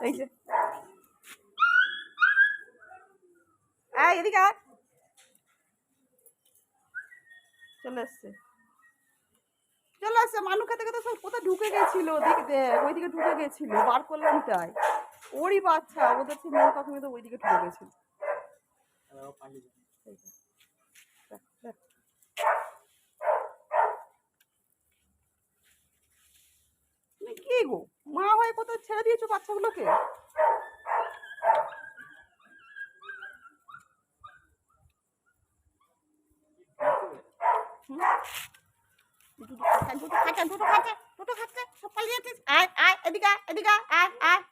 এই যে এদিকে চলে এসছে মানুষের থেকে তো সব কোথায় ঢুকে গেছিল ওইদিকে ঢুকে গেছিল, বার করলাম তাই। ওরই বাচ্চা, ওদের সেই মন কাকুমি তো ওইদিকে ঢুকে গেছিল। কি গো, মা হয়ে কোথায় ছেড়ে দিয়েছো বাচ্চাগুলোকে? দুটো খাচ্ছে সব পালিয়েছিস। আয় আয় এদিকে এদিকে আয় আয়।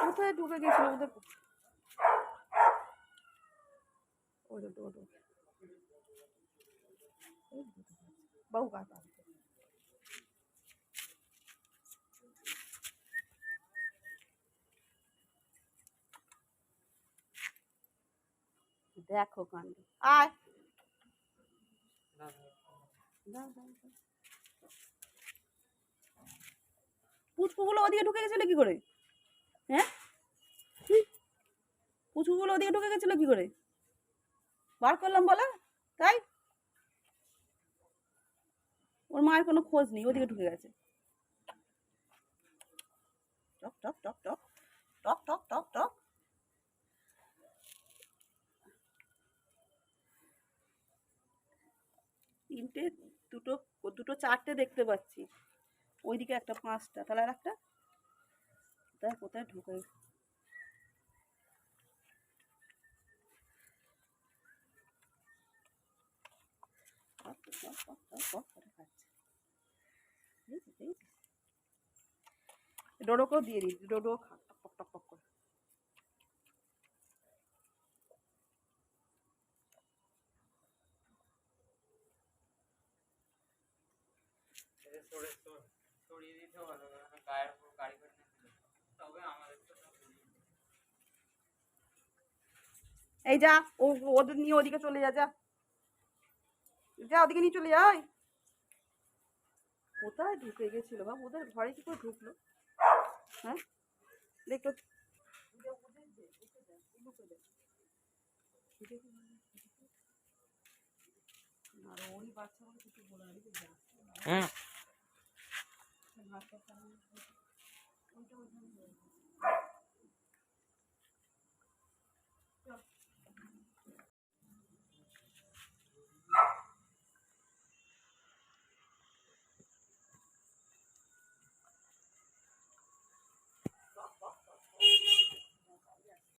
কোথায় ঢুকে গেছিল ওদের? বাবু কাকা দেখো কাণ্ড। আয় পুচকুগুলো ওদিকে ঢুকে গেছিল কি করে? হ্যাঁ, পুচকুগুলো ওদিকে ঢুকে গেছিল কি করে? বার করলাম বলে তাই। ওর মায়ের কোনো খোঁজ নেই, ওদিকে ঢুকে গেছে। টক টক টক টক টক টক টক টক। তিনটে, দুটো দুটো চারটে দেখতে পাচ্ছি, ওইদিকে একটা পাঁচটা, তাহলে আর একটা কোথায় কোথায় ঢুকে। ডোডোকেও দিয়ে দিই, ডোডো খা টক টক টক করে। এই যা, ওদের নিয়ে ওদিকে চলে যা, যা যা ওদিকে নিয়ে চলে যায়। কোথায় ঢুকে গেছিল বাবু? ওদের ঘরে কি করে ঢুকলো? হ্যাঁ দেখতো। ওরই বাচ্চা বলে কিছু বলে আর